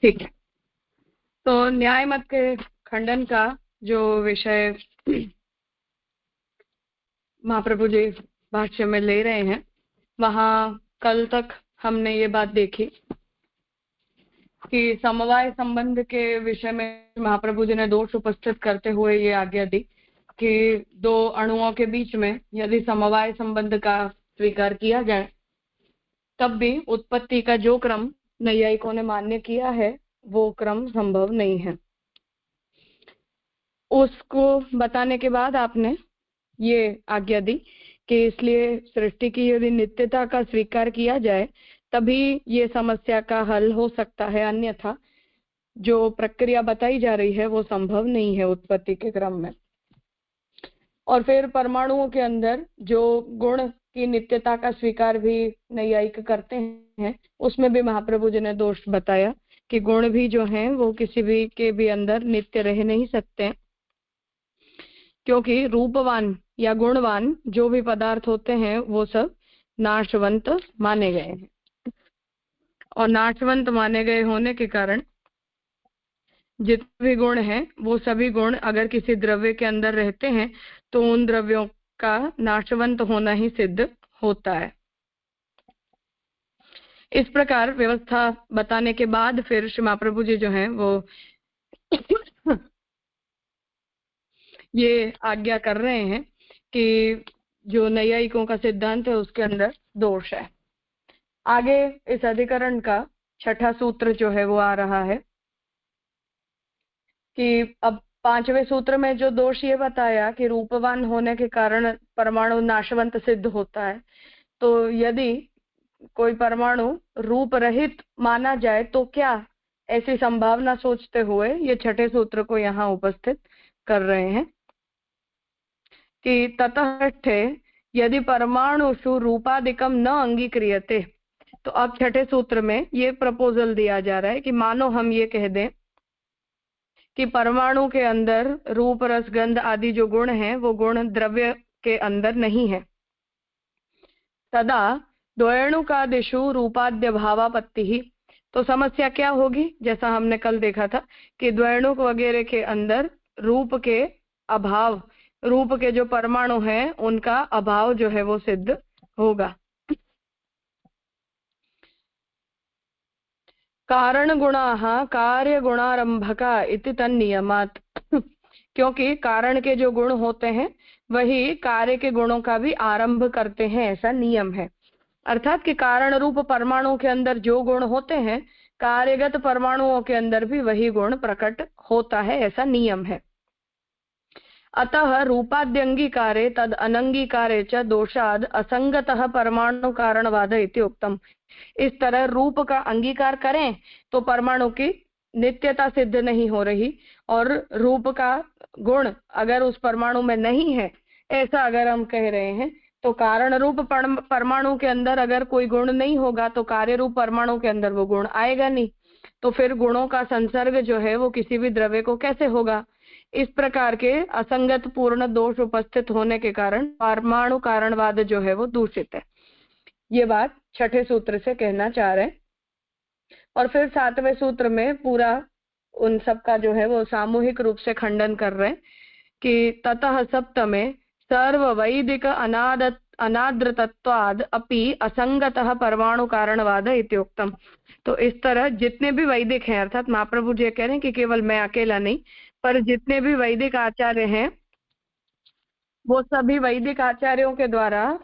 ठीक है, तो न्याय मत के खंडन का जो विषय महाप्रभु जी भाष्य में ले रहे हैं, वहां कल तक हमने ये बात देखी कि समवाय संबंध के विषय में महाप्रभु जी ने दोष उपस्थित करते हुए ये आज्ञा दी कि दो अणुओं के बीच में यदि समवाय संबंध का स्वीकार किया जाए तब भी उत्पत्ति का जो क्रम नैयायिकों ने मान्य किया है वो क्रम संभव नहीं है। उसको बताने के बाद आपने ये आज्ञा दी कि इसलिए सृष्टि की यदि नित्यता का स्वीकार किया जाए तभी ये समस्या का हल हो सकता है, अन्यथा जो प्रक्रिया बताई जा रही है वो संभव नहीं है उत्पत्ति के क्रम में। और फिर परमाणुओं के अंदर जो गुण की नित्यता का स्वीकार भी नैयायिक करते हैं, उसमें भी महाप्रभु जी ने दोष बताया कि गुण भी जो हैं वो किसी भी के भी अंदर नित्य रह नहीं सकते, क्योंकि रूपवान या गुणवान जो भी पदार्थ होते हैं वो सब नाशवंत माने गए हैं, और नाशवंत माने गए होने के कारण जितने भी गुण हैं वो सभी गुण अगर किसी द्रव्य के अंदर रहते हैं तो उन द्रव्यों का नाशवंत होना ही सिद्ध होता है। इस प्रकार व्यवस्था बताने के बाद फिर श्री महाप्रभु जी जो हैं वो ये आज्ञा कर रहे हैं कि जो नैयायिकों का सिद्धांत है उसके अंदर दोष है। आगे इस अधिकरण का छठा सूत्र जो है वो आ रहा है कि अब पांचवें सूत्र में जो दोष ये बताया कि रूपवान होने के कारण परमाणु नाशवंत सिद्ध होता है, तो यदि कोई परमाणु रूप रहित माना जाए तो क्या, ऐसी संभावना सोचते हुए ये छठे सूत्र को यहाँ उपस्थित कर रहे हैं कि ततःष्ठे यदि परमाणुषु रूपादिकम न अंगीक्रियते। तो अब छठे सूत्र में ये प्रपोजल दिया जा रहा है कि मानो हम ये कह दें कि परमाणु के अंदर रूप रस गंध आदि जो गुण हैं वो गुण द्रव्य के अंदर नहीं है, तदा द्वयणुकादिषु रूपाद्य भावापत्ति ही। तो समस्या क्या होगी, जैसा हमने कल देखा था कि द्वयणुक वगैरह के अंदर रूप के अभाव, रूप के जो परमाणु हैं उनका अभाव जो है वो सिद्ध होगा। कारण गुणाः कार्य गुणारंभका इति तन्नियमात् क्योंकि कारण के जो गुण होते हैं वही कार्य के गुणों का भी आरंभ करते हैं, ऐसा नियम है। अर्थात कि कारण रूप परमाणु के अंदर जो गुण होते हैं कार्यगत परमाणुओं के अंदर भी वही गुण प्रकट होता है, ऐसा नियम है। अतः रूपाद्यंगीकारे तद अनंगीकारे च दोषाद असंगतः परमाणु कारणवाद इति उक्तम। इस तरह रूप का अंगीकार करें तो परमाणु की नित्यता सिद्ध नहीं हो रही, और रूप का गुण अगर उस परमाणु में नहीं है ऐसा अगर हम कह रहे हैं तो कारण रूप परमाणु के अंदर अगर कोई गुण नहीं होगा तो कार्य रूप परमाणु के अंदर वो गुण आएगा नहीं, तो फिर गुणों का संसर्ग जो है वो किसी भी द्रव्य को कैसे होगा। इस प्रकार के असंगत पूर्ण दोष उपस्थित होने के कारण परमाणु कारणवाद जो है वो दूषित है, ये बात छठे सूत्र से कहना चाह रहे हैं। और फिर सातवें सूत्र में पूरा उन सब का जो है वो सामूहिक रूप से खंडन कर रहे हैं कि ततः सप्तमे सर्व वैदिक अनाद्रतत्वाद अपि असंगतः परमाणु कारणवाद इत्युक्तम। तो इस तरह जितने भी वैदिक हैं, अर्थात महाप्रभु जी कह रहे हैं कि केवल मैं अकेला नहीं, पर जितने भी वैदिक आचार्य हैं वो सभी वैदिक आचार्यों के द्वारा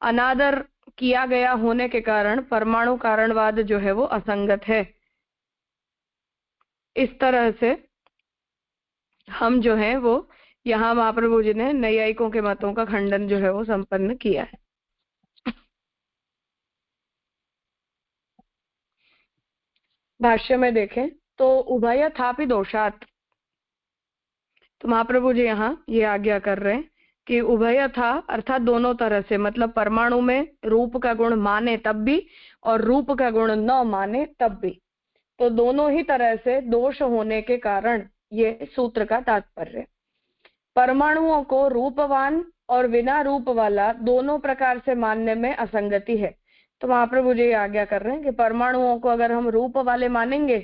अनादर किया गया होने के कारण परमाणु कारणवाद जो है वो असंगत है। इस तरह से हम जो है वो यहाँ महाप्रभु जी ने नैयायिकों के मतों का खंडन जो है वो संपन्न किया है। भाष्य में देखें तो उभय थापि दोषात, तो महाप्रभु जी यहाँ ये आज्ञा कर रहे हैं कि उभय था अर्थात दोनों तरह से, मतलब परमाणु में रूप का गुण माने तब भी और रूप का गुण न माने तब भी, तो दोनों ही तरह से दोष होने के कारण ये सूत्र का तात्पर्य। परमाणुओं को रूपवान और बिना रूप वाला दोनों प्रकार से मानने में असंगति है। तो महाप्रभु जी आज्ञा कर रहे हैं कि परमाणुओं को अगर हम रूप वाले मानेंगे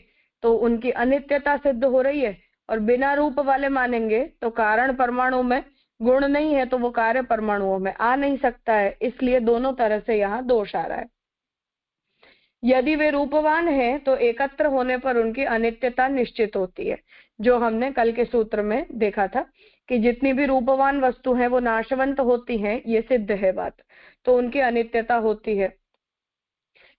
तो उनकी अनित्यता सिद्ध हो रही है। और बिना रूप वाले मानेंगे तो कारण परमाणु में गुण नहीं है, तो वो कार्य परमाणुओं में आ नहीं सकता है, इसलिए दोनों तरह से यहाँ दोष आ रहा है। यदि वे रूपवान हैं तो एकत्र होने पर उनकी अनित्यता निश्चित होती है, जो हमने कल के सूत्र में देखा था कि जितनी भी रूपवान वस्तु है वो नाशवंत होती हैं, ये सिद्ध है बात, तो उनकी अनित्यता होती है।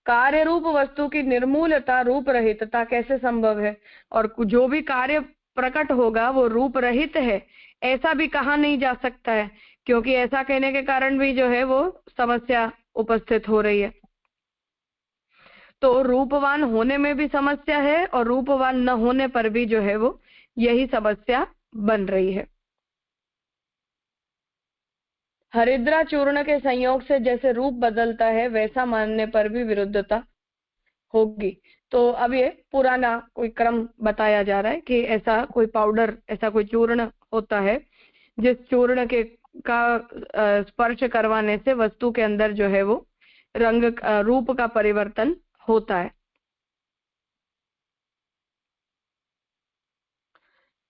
कार्य रूप वस्तु की निर्मूलता, रूप रहितता कैसे संभव है? और जो भी कार्य प्रकट होगा वो रूप रहित है, ऐसा भी कहा नहीं जा सकता है, क्योंकि ऐसा कहने के कारण भी जो है वो समस्या उपस्थित हो रही है। तो रूपवान होने में भी समस्या है और रूपवान न होने पर भी जो है वो यही समस्या बन रही है। हरिद्रा चूर्ण के संयोग से जैसे रूप बदलता है, वैसा मानने पर भी विरुद्धता होगी। तो अब ये पुराना कोई क्रम बताया जा रहा है कि ऐसा कोई पाउडर, ऐसा कोई चूर्ण होता है जिस चूर्ण के का स्पर्श करवाने से वस्तु के अंदर जो है वो रंग, रूप का परिवर्तन होता है।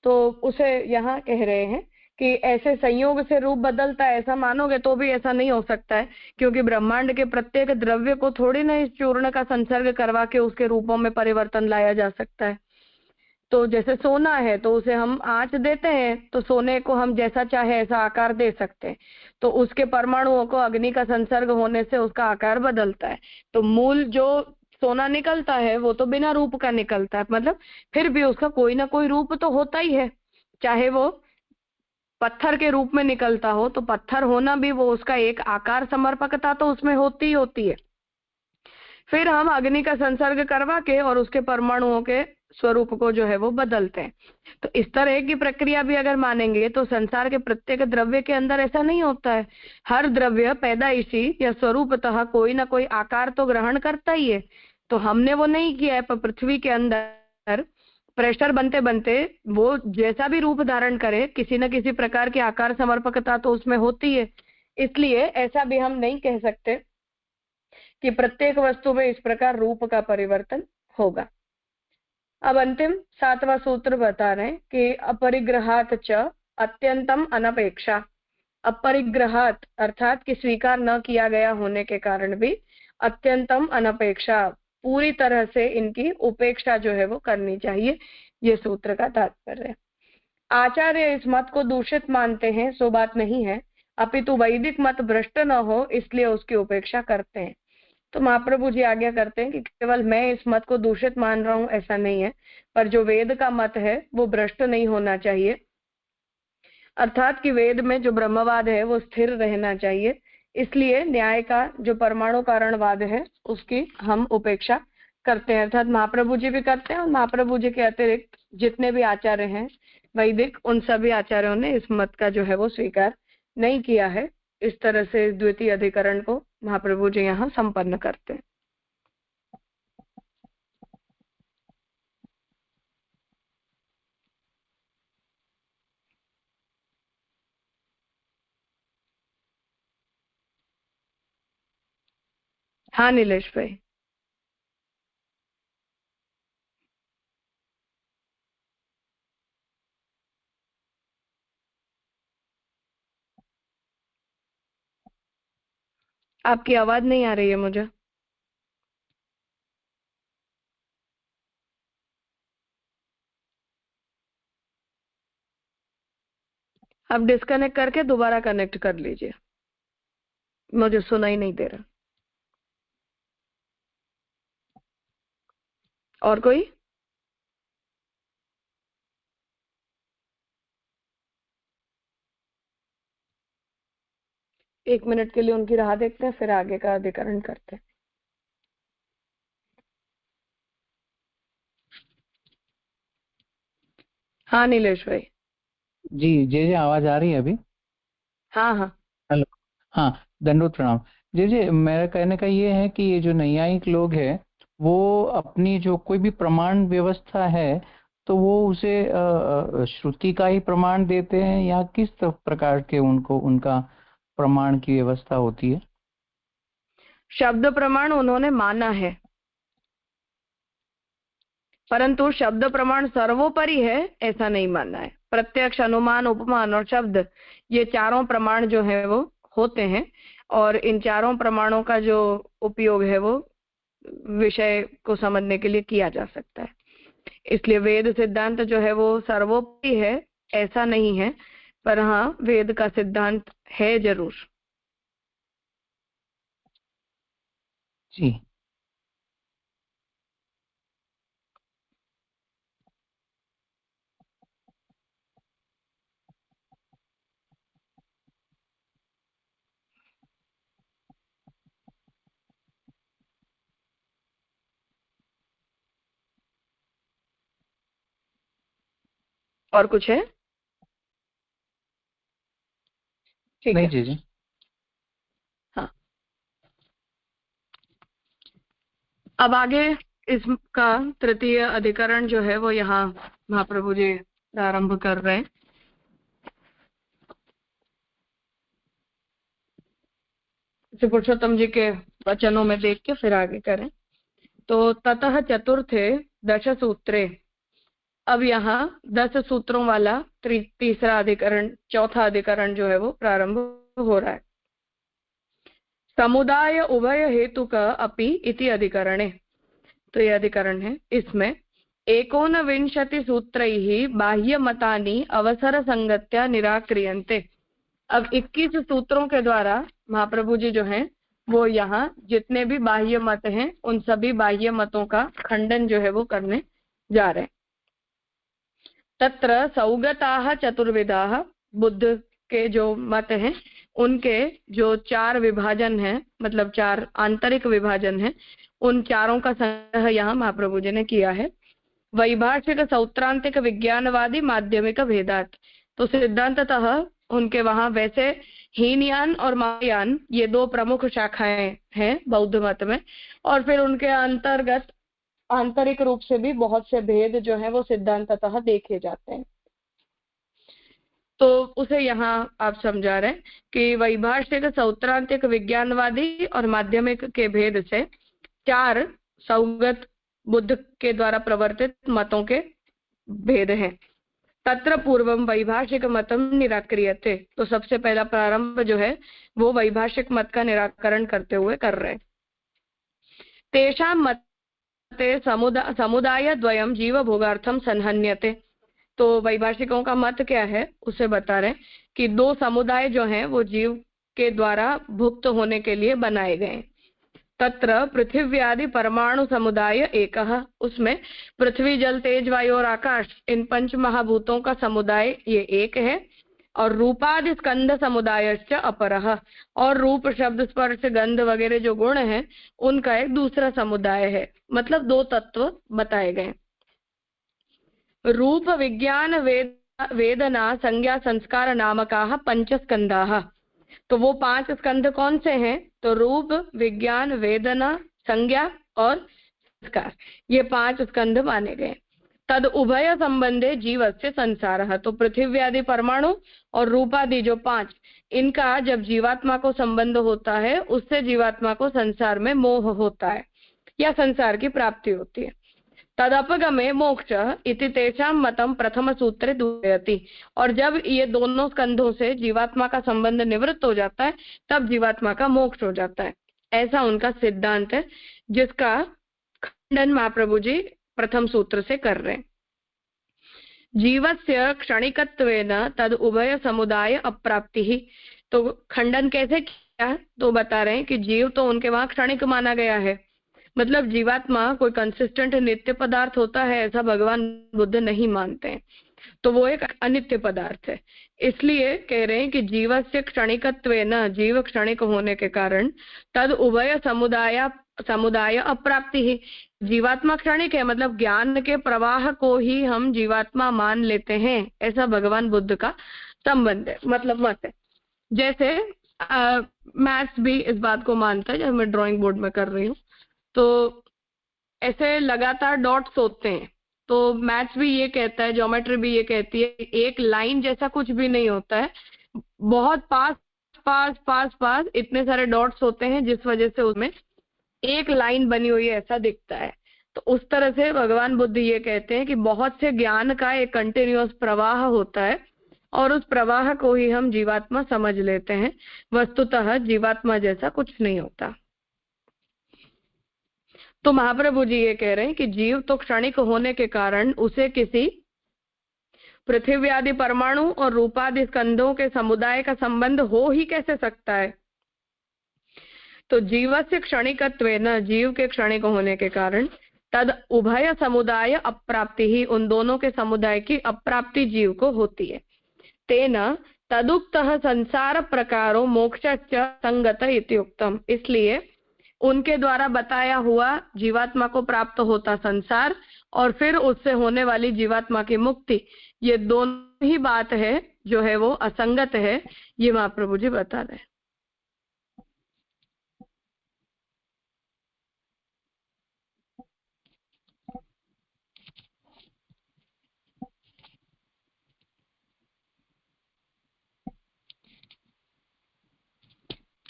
तो उसे यहाँ कह रहे हैं कि ऐसे संयोग से रूप बदलता है, ऐसा मानोगे तो भी ऐसा नहीं हो सकता है, क्योंकि ब्रह्मांड के प्रत्येक द्रव्य को थोड़ी ना इस चूर्ण का संसर्ग करवा के उसके रूपों में परिवर्तन लाया जा सकता है। तो जैसे सोना है तो उसे हम आंच देते हैं तो सोने को हम जैसा चाहे ऐसा आकार दे सकते हैं, तो उसके परमाणुओं को अग्नि का संसर्ग होने से उसका आकार बदलता है। तो मूल जो सोना निकलता है वो तो बिना रूप का निकलता है, मतलब फिर भी उसका कोई ना कोई रूप तो होता ही है। चाहे वो पत्थर के रूप में निकलता हो तो पत्थर होना भी वो उसका एक आकार समर्पकता तो उसमें होती ही होती है। फिर हम अग्नि का संसर्ग करवा के और उसके परमाणुओं के स्वरूप को जो है वो बदलते हैं। तो इस तरह की प्रक्रिया भी अगर मानेंगे तो संसार के प्रत्येक द्रव्य के अंदर ऐसा नहीं होता है। हर द्रव्य पैदाइशी या स्वरूपतः कोई ना कोई आकार तो ग्रहण करता ही है। तो हमने वो नहीं किया है, पर पृथ्वी के अंदर प्रेशर बनते बनते वो जैसा भी रूप धारण करे, किसी न किसी प्रकार की आकार समर्पकता तो उसमें होती है। इसलिए ऐसा भी हम नहीं कह सकते कि प्रत्येक वस्तु में इस प्रकार रूप का परिवर्तन होगा। अब अंतिम 7वां सूत्र बता रहे हैं कि अपरिग्रहात च अत्यंतम अनपेक्षा। अपरिग्रहात अर्थात कि स्वीकार न किया गया होने के कारण भी अत्यंतम अनपेक्षा, पूरी तरह से इनकी उपेक्षा जो है वो करनी चाहिए, ये सूत्र का तात्पर्य है। आचार्य इस मत को दूषित मानते हैं, सो बात नहीं है, अपितु वैदिक मत भ्रष्ट न हो इसलिए उसकी उपेक्षा करते हैं। तो महाप्रभु जी आज्ञा करते हैं कि केवल मैं इस मत को दूषित मान रहा हूं ऐसा नहीं है, पर जो वेद का मत है वो भ्रष्ट नहीं होना चाहिए, अर्थात कि वेद में जो ब्रह्मवाद है वो स्थिर रहना चाहिए। इसलिए न्याय का जो परमाणु कारणवाद है उसकी हम उपेक्षा करते हैं, अर्थात महाप्रभु जी भी करते हैं और महाप्रभु जी के अतिरिक्त जितने भी आचार्य हैं वैदिक, उन सभी आचार्यों ने इस मत का जो है वो स्वीकार नहीं किया है। इस तरह से द्वितीय अधिकरण को महाप्रभु जी यहाँ संपन्न करते हैं। हाँ नीलेश भाई। आपकी आवाज नहीं आ रही है मुझे। आप डिस्कनेक्ट करके दोबारा कनेक्ट कर लीजिए, मुझे सुनाई नहीं दे रहा। और कोई? एक मिनट के लिए उनकी राह देखते हैं, फिर आगे का अधिकरण करते हैं। हाँ नीलेश भाई। जी जे आवाज आ रही है अभी? हाँ हाँ। हेलो। हाँ, दंडोत प्रणाम। जे मेरा कहने का ये है कि ये जो नैयायिक लोग हैं वो अपनी जो कोई भी प्रमाण व्यवस्था है तो वो उसे श्रुति का ही प्रमाण देते हैं या किस प्रकार के उनको उनका प्रमाण की व्यवस्था होती है? शब्द प्रमाण उन्होंने माना है, परंतु शब्द प्रमाण सर्वोपरि है ऐसा नहीं मानना है। प्रत्यक्ष, अनुमान, उपमान और शब्द, ये चारों प्रमाण जो है वो होते हैं, और इन चारों प्रमाणों का जो उपयोग है वो विषय को समझने के लिए किया जा सकता है। इसलिए वेद सिद्धांत जो है वो सर्वोपरि है ऐसा नहीं है, पर हाँ वेद का सिद्धांत है जरूर। जी। और कुछ है? ठीक नहीं है। जी जी। हाँ, अब आगे इसका तृतीय अधिकरण जो है वो यहाँ महाप्रभु जी प्रारंभ कर रहे हैं। श्री पुरुषोत्तम जी के वचनों में देख के फिर आगे करें। तो ततः चतुर्थे दश सूत्रे, अब यहाँ 10 सूत्रों वाला तीसरा अधिकरण, चौथा अधिकरण जो है वो प्रारंभ हो रहा है। समुदाय उभय हेतु का अपि इति अधिकरणे, तो ये अधिकरण है। इसमें 19 सूत्रैः बाह्य मतानि अवसर संगत्या निराक्रियन्ते। अब 21 सूत्रों के द्वारा महाप्रभु जी जो हैं वो यहाँ जितने भी बाह्य मत हैं उन सभी बाह्य मतों का खंडन जो है वो करने जा रहे हैं। तत्र सौगताः चतुर्विधाः, बुद्ध के जो मत हैं उनके जो 4 विभाजन हैं, मतलब 4 आंतरिक विभाजन हैं, उन चारों का संग्रह यहाँ महाप्रभु जी ने किया है। वैभाषिक, सौत्रांतिक, विज्ञानवादी, माध्यमिक भेदात, तो सिद्धांततः उनके वहां वैसे हीनयान और महायान ये 2 प्रमुख शाखाएं हैं बौद्ध मत में, और फिर उनके अंतर्गत आंतरिक रूप से भी बहुत से भेद जो है वो सिद्धांततः देखे जाते हैं। तो उसे यहाँ आप समझा रहे हैं कि वैभाषिक, सौत्रांतिक, विज्ञानवादी और माध्यमिक के भेद से 4 सौगत बुद्ध के द्वारा प्रवर्तित मतों के भेद हैं। तत्र पूर्वम वैभाषिक मतम निराक्रियते, तो सबसे पहला प्रारंभ जो है वो वैभाषिक मत का निराकरण करते हुए कर रहे हैं। तेषां मते समुदाय द्वयम जीव भोगार्थम संहन्यते, तो वैभाषिकों का मत क्या है उसे बता रहे हैं कि 2 समुदाय जो हैं वो जीव के द्वारा भुक्त होने के लिए बनाए गए। तत्र पृथिव्यादि परमाणु समुदाय एकः, उसमें पृथ्वी, जल, तेज, वायु और आकाश, इन 5 महाभूतों का समुदाय ये एक है। और रूपादि स्कंध समुदायश्च अपरः, और रूप, शब्द, स्पर्श, गंध वगैरह जो गुण है उनका एक दूसरा समुदाय है, मतलब 2 तत्व बताए गए। रूप, विज्ञान, वेदना, संज्ञा, संस्कार नामकाः 5 स्कंधाः, तो वो 5 स्कंध कौन से हैं? तो रूप, विज्ञान, वेदना, संज्ञा और संस्कार, ये 5 स्कंध माने गए। तद उभय संबंधे जीवस्य संसारः, तो पृथिव्यादि परमाणु और रूपादि जो 5, इनका जब जीवात्मा को संबंध होता है उससे जीवात्मा को संसार में मोह होता है या संसार की प्राप्ति होती है। तदपगमे मोक्ष इति तेषां मतम प्रथम सूत्रे दूयति, और जब ये दोनों स्कंधों से जीवात्मा का संबंध निवृत्त हो जाता है तब जीवात्मा का मोक्ष हो जाता है, ऐसा उनका सिद्धांत है, जिसका खंडन महाप्रभु जी प्रथम सूत्र से कर रहे हैं। जीवस्य क्षणिकत्वेन तद उभय समुदाय अप्राप्ति, तो खंडन कैसे किया तो बता रहे हैं कि जीव तो उनके वहां क्षणिक माना गया है, मतलब जीवात्मा कोई कंसिस्टेंट नित्य पदार्थ होता है ऐसा भगवान बुद्ध नहीं मानते हैं, तो वो एक अनित्य पदार्थ है। इसलिए कह रहे हैं कि जीवस्य क्षणिकत्वेन, जीव क्षणिक होने के कारण, तद उभय समुदाय अप्राप्ति ही, जीवात्मा क्षणिक है, मतलब ज्ञान के प्रवाह को ही हम जीवात्मा मान लेते हैं, ऐसा भगवान बुद्ध का संबंध है, मतलब मत है। जैसे मैथ्स भी इस बात को मानता है, जब मैं ड्राइंग बोर्ड में कर रही हूँ तो ऐसे लगातार डॉट्स होते हैं, तो मैथ्स भी ये कहता है, ज्योमेट्री भी ये कहती है, एक लाइन जैसा कुछ भी नहीं होता है, बहुत पास पास पास पास इतने सारे डॉट्स होते हैं जिस वजह से उसमें एक लाइन बनी हुई है ऐसा दिखता है। तो उस तरह से भगवान बुद्ध ये कहते हैं कि बहुत से ज्ञान का एक कंटिन्यूअस प्रवाह होता है और उस प्रवाह को ही हम जीवात्मा समझ लेते हैं। वस्तुतः जीवात्मा जैसा कुछ नहीं होता। तो महाप्रभु जी ये कह रहे हैं कि जीव तो क्षणिक होने के कारण उसे किसी पृथ्वी आदि परमाणु और रूपादि स्कंधों के समुदाय का संबंध हो ही कैसे सकता है। तो जीवस्य क्षणिकत्वेन, जीव के क्षणिक होने के कारण, तद उभय समुदाय अप्राप्ति ही, उन दोनों के समुदाय की अप्राप्ति जीव को होती है। तेन तदुक्तः संसार प्रकारो मोक्षश्च संगत इति उक्तम, इसलिए उनके द्वारा बताया हुआ जीवात्मा को प्राप्त होता संसार और फिर उससे होने वाली जीवात्मा की मुक्ति, ये दोनों ही बात है जो है वो असंगत है। ये महाप्रभु जी बता रहे हैं।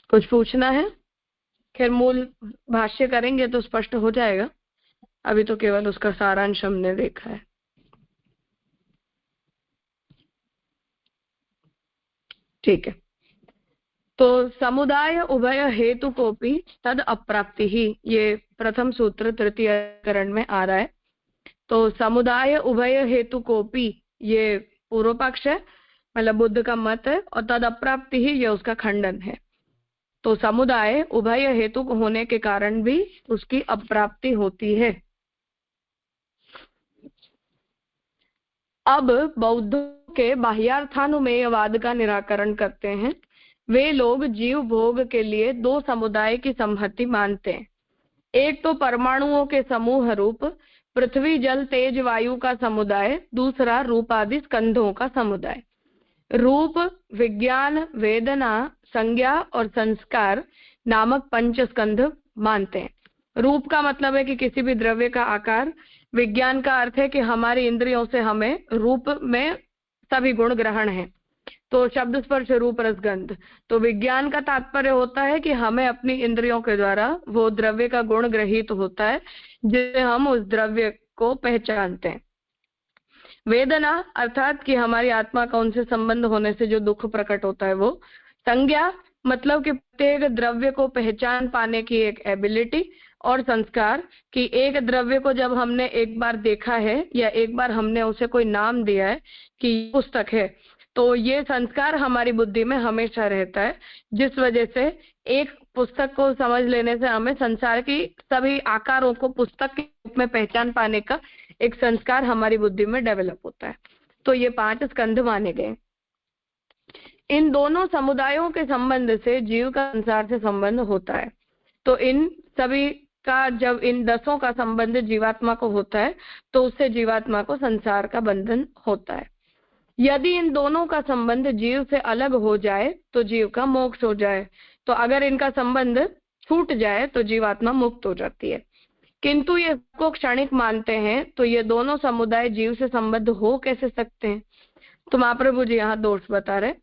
कुछ पूछना है? खैर मूल भाष्य करेंगे तो स्पष्ट हो जाएगा, अभी तो केवल उसका सारांश हमने देखा है। ठीक है, तो समुदाय उभय हेतु कोपी तद अप्राप्ति ही, ये प्रथम सूत्र तृतीय करण में आ रहा है। तो समुदाय उभय हेतु कोपी, ये पूर्व पक्ष है, मतलब बुद्ध का मत है, और तद अप्राप्ति ही ये उसका खंडन है। तो समुदाय उभय हेतु होने के कारण भी उसकी अप्राप्ति होती है। अब बौद्धों के बाह्यार्थानुमेयवाद का निराकरण करते हैं। वे लोग जीव भोग के लिए दो समुदाय की संहति मानते हैं। एक तो परमाणुओं के समूह रूप पृथ्वी जल तेज वायु का समुदाय, दूसरा रूप आदि स्कंधों का समुदाय। रूप, विज्ञान, वेदना, संज्ञा और संस्कार नामक पंच स्कंध मानते हैं। रूप का मतलब है कि किसी भी द्रव्य का आकार, विज्ञान का अर्थ है कि हमारी इंद्रियों से हमें रूप में सभी गुण ग्रहण है, तो शब्द स्पर्श रूप रस गंध। तो विज्ञान का तात्पर्य होता है कि हमें अपनी इंद्रियों के द्वारा वो द्रव्य का गुण ग्रहित होता है जिससे हम उस द्रव्य को पहचानते हैं। वेदना अर्थात कि हमारी आत्मा का उनसे संबंध होने से जो दुख प्रकट होता है वो। संज्ञा मतलब कि प्रत्येक द्रव्य को पहचान पाने की एक एबिलिटी। और संस्कार कि एक द्रव्य को जब हमने एक बार देखा है या एक बार हमने उसे कोई नाम दिया है कि ये पुस्तक है, तो ये संस्कार हमारी बुद्धि में हमेशा रहता है, जिस वजह से एक पुस्तक को समझ लेने से हमें संसार की सभी आकारों को पुस्तक के रूप में पहचान पाने का एक संस्कार हमारी बुद्धि में डेवलप होता है। तो ये 5 स्कंध माने गए। इन दोनों समुदायों के संबंध से जीव का संसार से संबंध होता है। तो इन सभी का जब इन 10 का संबंध जीवात्मा को होता है तो उससे जीवात्मा को संसार का बंधन होता है। यदि इन दोनों का संबंध जीव से अलग हो जाए तो जीव का मोक्ष हो जाए। तो अगर इनका संबंध छूट जाए तो जीवात्मा मुक्त हो जाती है। किंतु ये को क्षणिक मानते हैं, तो ये दोनों समुदाय जीव से संबद्ध हो कैसे सकते हैं। तो महाप्रभु जी यहाँ दोष बता रहे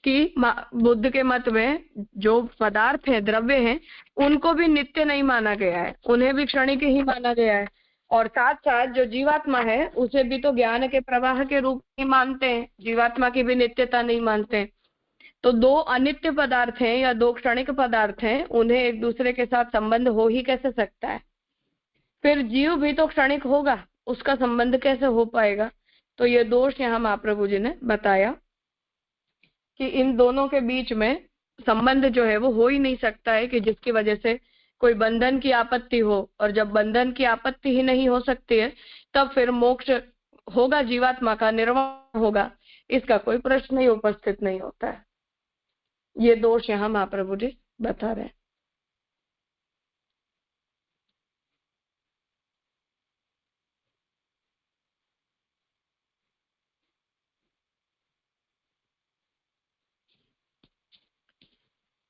कि बुद्ध के मत में जो पदार्थ है, द्रव्य है, उनको भी नित्य नहीं माना गया है, उन्हें भी क्षणिक ही माना गया है। और साथ साथ जो जीवात्मा है उसे भी तो ज्ञान के प्रवाह के रूप में मानते हैं, जीवात्मा की भी नित्यता नहीं मानते। तो 2 अनित्य पदार्थ हैं या 2 क्षणिक पदार्थ हैं, उन्हें एक दूसरे के साथ संबंध हो ही कैसे सकता है। फिर जीव भी तो क्षणिक होगा, उसका संबंध कैसे हो पाएगा। तो ये दोष यहाँ महाप्रभु जी ने बताया कि इन दोनों के बीच में संबंध जो है वो हो ही नहीं सकता है कि जिसकी वजह से कोई बंधन की आपत्ति हो। और जब बंधन की आपत्ति ही नहीं हो सकती है तब फिर मोक्ष होगा, जीवात्मा का निर्वाण होगा, इसका कोई प्रश्न ही उपस्थित नहीं होता है। ये दोष यहाँ महाप्रभु जी बता रहे हैं।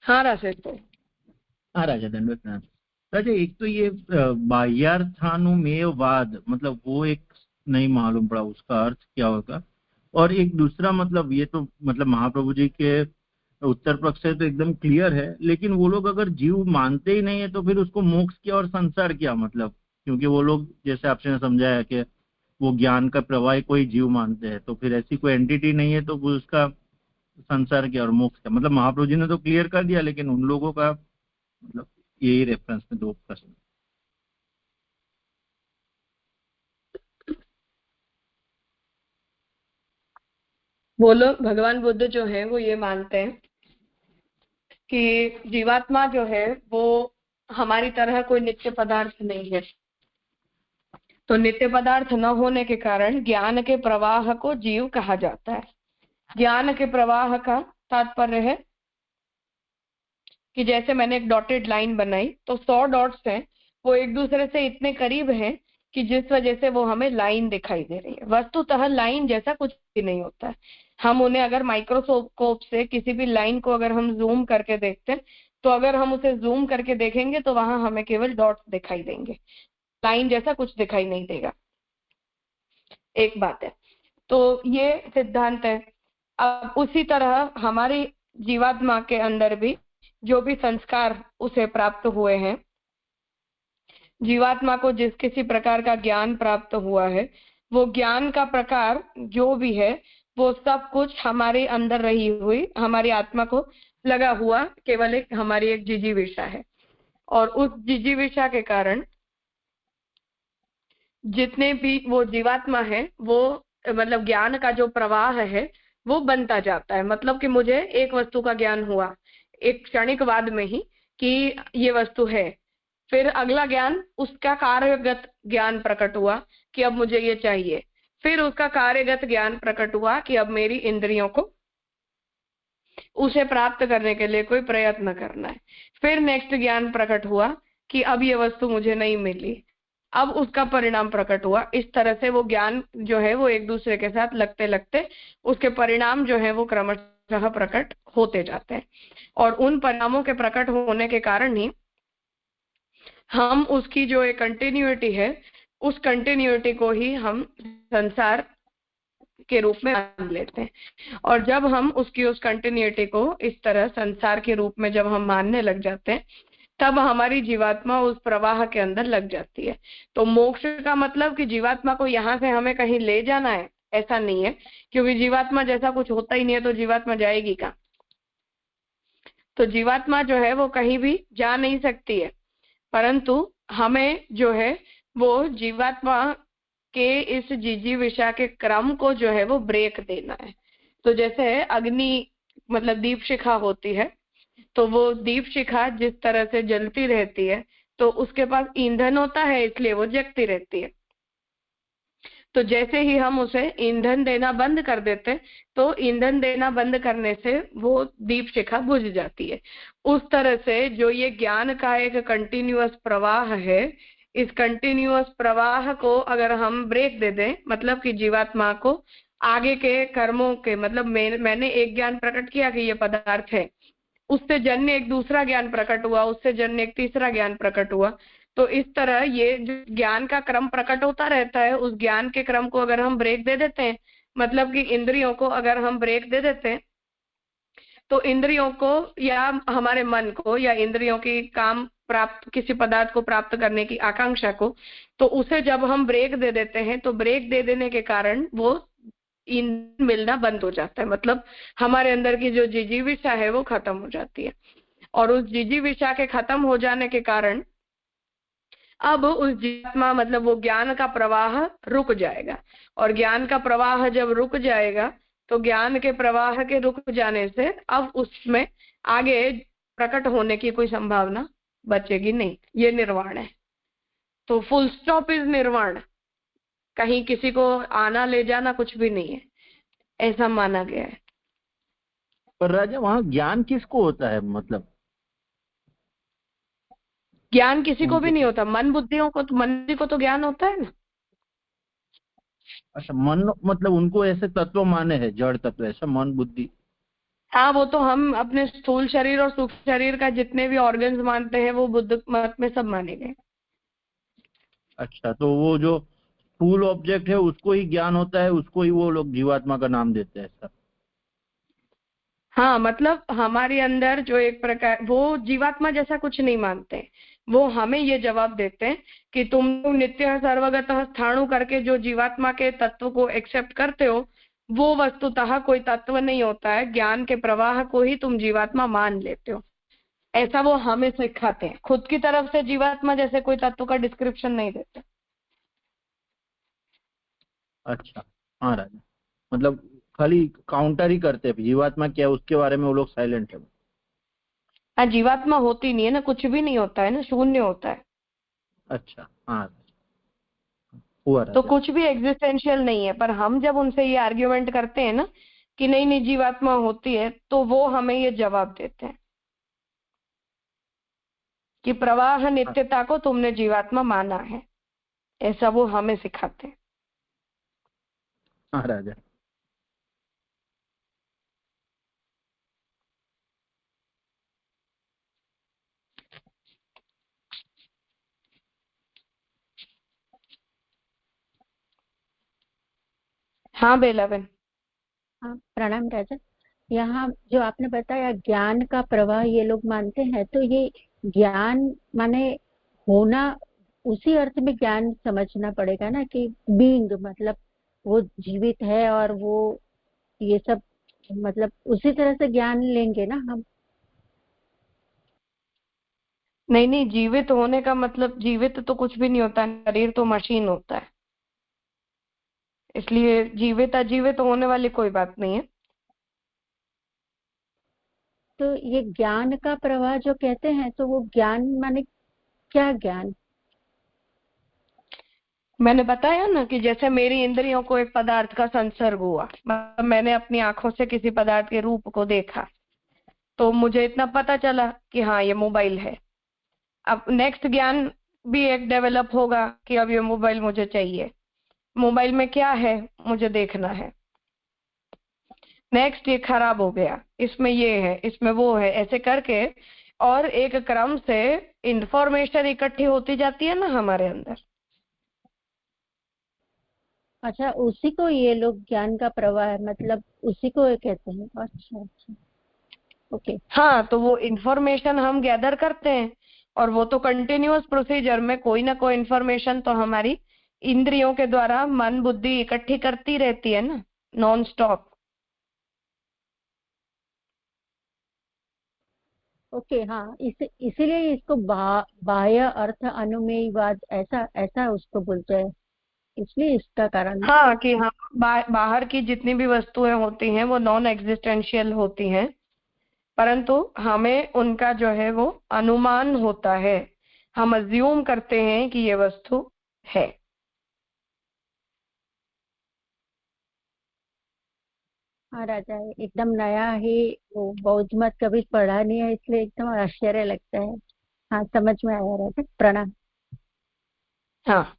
हाँ राजेश, हाँ राजा दंडवत प्रणाम। राजा एक तो ये बाह्यार्थानुमेयवाद मतलब वो एक नहीं मालूम पड़ा उसका अर्थ क्या होगा, और एक दूसरा मतलब ये तो मतलब महाप्रभु जी के उत्तर पक्ष से तो एकदम क्लियर है, लेकिन वो लोग अगर जीव मानते ही नहीं है तो फिर उसको मोक्ष क्या और संसार क्या मतलब क्योंकि वो लोग जैसे आपने समझाया कि वो ज्ञान का प्रवाह को ही जीव मानते हैं, तो फिर ऐसी कोई एंटिटी नहीं है तो वो उसका संसार क्या और मोक्ष क्या, मतलब महाप्रभु जी ने तो क्लियर कर दिया, लेकिन उन लोगों का मतलब यही रेफरेंस में दो प्रश्न। वो लोग, भगवान बुद्ध जो है वो ये मानते हैं कि जीवात्मा जो है वो हमारी तरह कोई नित्य पदार्थ नहीं है। तो नित्य पदार्थ न होने के कारण ज्ञान के प्रवाह को जीव कहा जाता है। ज्ञान के प्रवाह का तात्पर्य है कि जैसे मैंने एक डॉटेड लाइन बनाई तो 100 डॉट्स हैं, वो एक दूसरे से इतने करीब हैं कि जिस वजह से वो हमें लाइन दिखाई दे रही है। वस्तुतः लाइन जैसा कुछ भी नहीं होता है। हम उन्हें अगर माइक्रोस्कोप से किसी भी लाइन को अगर हम जूम करके देखते हैं, तो अगर हम उसे जूम करके देखेंगे तो वहां हमें केवल डॉट्स दिखाई देंगे, लाइन जैसा कुछ दिखाई नहीं देगा। एक बात है, तो ये सिद्धांत है। अब उसी तरह हमारी जीवात्मा के अंदर भी जो भी संस्कार उसे प्राप्त हुए हैं, जीवात्मा को जिस किसी प्रकार का ज्ञान प्राप्त हुआ है, वो ज्ञान का प्रकार जो भी है वो सब कुछ हमारे अंदर रही हुई हमारी आत्मा को लगा हुआ केवल एक हमारी एक जिजीविषा है। और उस जिजीविषा के कारण जितने भी वो जीवात्मा है वो मतलब ज्ञान का जो प्रवाह है वो बनता जाता है। मतलब कि मुझे एक वस्तु का ज्ञान हुआ एक क्षणिकवाद में ही कि ये वस्तु है, फिर अगला ज्ञान उसका कार्यगत ज्ञान प्रकट हुआ कि अब मुझे ये चाहिए, फिर उसका कार्यगत ज्ञान प्रकट हुआ कि अब मेरी इंद्रियों को उसे प्राप्त करने के लिए कोई प्रयत्न करना है, फिर नेक्स्ट ज्ञान प्रकट हुआ कि अब ये वस्तु मुझे नहीं मिली, अब उसका परिणाम प्रकट हुआ। इस तरह से वो ज्ञान जो है वो एक दूसरे के साथ लगते लगते उसके परिणाम जो है वो क्रमशः प्रकट होते जाते हैं। और उन परिणामों के प्रकट होने के कारण ही हम उसकी जो एक कंटिन्यूटी है उस कंटिन्यूटी को ही हम संसार के रूप में मान लेते हैं। और जब हम उसकी उस कंटिन्यूटी को इस तरह संसार के रूप में जब हम मानने लग जाते हैं, तब हमारी जीवात्मा उस प्रवाह के अंदर लग जाती है। तो मोक्ष का मतलब कि जीवात्मा को यहाँ से हमें कहीं ले जाना है, ऐसा नहीं है, क्योंकि जीवात्मा जैसा कुछ होता ही नहीं है तो जीवात्मा जाएगी कहाँ। तो जीवात्मा जो है वो कहीं भी जा नहीं सकती है, परंतु हमें जो है वो जीवात्मा के इस जिजीविषा के क्रम को जो है वो ब्रेक देना है। तो जैसे अग्नि मतलब दीप शिखा होती है, तो वो दीप शिखा जिस तरह से जलती रहती है तो उसके पास ईंधन होता है, इसलिए वो जगती रहती है। तो जैसे ही हम उसे ईंधन देना बंद कर देते तो ईंधन देना बंद करने से वो दीप शिखा बुझ जाती है। उस तरह से जो ये ज्ञान का एक कंटिन्यूअस प्रवाह है, इस कंटिन्यूअस प्रवाह को अगर हम ब्रेक दे दें, मतलब कि जीवात्मा को आगे के कर्मों के मतलब मैंने एक ज्ञान प्रकट किया कि ये पदार्थ है, उससे जन्य एक दूसरा ज्ञान प्रकट हुआ, उससे जन्य एक तीसरा ज्ञान प्रकट हुआ। तो इस तरह ये जो ज्ञान का क्रम प्रकट होता रहता है, उस ज्ञान के क्रम को अगर हम ब्रेक दे देते हैं, मतलब कि इंद्रियों को अगर हम ब्रेक दे देते हैं, तो इंद्रियों को या हमारे मन को या इंद्रियों की काम प्राप्त किसी पदार्थ को प्राप्त करने की आकांक्षा को, तो उसे जब हम ब्रेक दे देते हैं तो ब्रेक दे देने के कारण वो ईंधन मिलना बंद हो जाता है। मतलब हमारे अंदर की जो जिजीविषा है वो खत्म हो जाती है। और उस जिजीविषा के खत्म हो जाने के कारण अब उस जीवात्मा मतलब वो ज्ञान का प्रवाह रुक जाएगा। और ज्ञान का प्रवाह जब रुक जाएगा तो ज्ञान के प्रवाह के रुक जाने से अब उसमें आगे प्रकट होने की कोई संभावना बचेगी नहीं। ये निर्वाण है। तो फुल स्टॉप इज निर्वाण, कहीं किसी को आना ले जाना कुछ भी नहीं है, ऐसा माना गया है। पर राजा वहाँ ज्ञान किसको होता है, मतलब ज्ञान किसी को भी नहीं होता, मन बुद्धियों को तो, मन बुद्धि को तो ज्ञान होता है ना। अच्छा, मन मतलब उनको ऐसे तत्व माने हैं, जड़ तत्व, ऐसा मन बुद्धि। हाँ, वो तो हम अपने स्थूल शरीर और सूक्ष्म शरीर का जितने भी ऑर्गन्स मानते हैं वो बुद्ध मत में सब माने गए। अच्छा, तो वो जो स्थूल ऑब्जेक्ट है उसको ही ज्ञान होता है, उसको ही वो लोग जीवात्मा का नाम देते हैं सर। हाँ, मतलब हमारे अंदर जो एक प्रकार, वो जीवात्मा जैसा कुछ नहीं मानते, वो हमें ये जवाब देते हैं कि तुम नित्य सर्वगतः स्थाणु करके जो जीवात्मा के तत्व को एक्सेप्ट करते हो, वो वस्तुतः कोई तत्व नहीं होता है, ज्ञान के प्रवाह को ही तुम जीवात्मा मान लेते हो। ऐसा वो हमें सिखाते हैं, खुद की तरफ से जीवात्मा जैसे कोई तत्व का डिस्क्रिप्शन नहीं देते। अच्छा, हाँ राजा, मतलब खाली काउंटर ही करते हैं, जीवात्मा क्या है उसके बारे में वो लोग साइलेंट है। हाँ, जीवात्मा होती नहीं है ना, कुछ भी नहीं होता है ना, शून्य होता है। अच्छा, हाँ हुआ तो राजा। कुछ भी एग्जिस्टेंशियल नहीं है, पर हम जब उनसे ये आर्ग्यूमेंट करते हैं ना कि नहीं नहीं जीवात्मा होती है, तो वो हमें ये जवाब देते हैं कि प्रवाह हाँ, नित्यता को तुमने जीवात्मा माना है, ऐसा वो हमें सिखाते हैं। हाँ राजा। हाँ बेलावन। हाँ, प्रणाम राजा। यहाँ जो आपने बताया ज्ञान का प्रवाह ये लोग मानते हैं, तो ये ज्ञान माने होना, उसी अर्थ में ज्ञान समझना पड़ेगा ना, कि बीइंग मतलब वो जीवित है और वो ये सब, मतलब उसी तरह से ज्ञान लेंगे ना हम। नहीं नहीं, जीवित होने का मतलब, जीवित तो कुछ भी नहीं होता है, शरीर तो मशीन होता है, इसलिए जीवित अजीवित होने वाली कोई बात नहीं है। तो ये ज्ञान का प्रवाह जो कहते हैं, तो वो ज्ञान माने क्या ज्ञान? मैंने बताया ना कि जैसे मेरी इंद्रियों को एक पदार्थ का संसर्ग हुआ, मतलब मैंने अपनी आंखों से किसी पदार्थ के रूप को देखा, तो मुझे इतना पता चला कि हाँ ये मोबाइल है। अब नेक्स्ट ज्ञान भी एक डेवलप होगा कि अब ये मोबाइल मुझे चाहिए, मोबाइल में क्या है मुझे देखना है। नेक्स्ट ये खराब हो गया, इसमें ये है, इसमें वो है, ऐसे करके और एक क्रम से इंफॉर्मेशन इकट्ठी होती जाती है ना हमारे अंदर। अच्छा, उसी को ये लोग ज्ञान का प्रवाह है, मतलब उसी को ये कहते हैं। अच्छा अच्छा, ओके। हाँ, तो वो इंफॉर्मेशन हम गैदर करते हैं, और वो तो कंटिन्यूअस प्रोसीजर में कोई ना कोई इंफॉर्मेशन तो हमारी इंद्रियों के द्वारा मन बुद्धि इकट्ठी करती रहती है ना, नॉन स्टॉप। ओके, हाँ, इसीलिए इसको बाह्य अर्थ अनुमेयवाद ऐसा ऐसा उसको बोलते हैं, इसलिए इसका कारण। हाँ, कि हम बाहर की जितनी भी वस्तुएं होती हैं वो नॉन एग्जिस्टेंशियल होती हैं, परंतु हमें उनका जो है वो अनुमान होता है, हम अज्यूम करते हैं कि ये वस्तु है। हाँ राजा, एकदम नया ही, वो बौद्ध मत कभी पढ़ा नहीं है, इसलिए एकदम आश्चर्य लगता है। हाँ, समझ में आया राजा, प्रणाम। हाँ,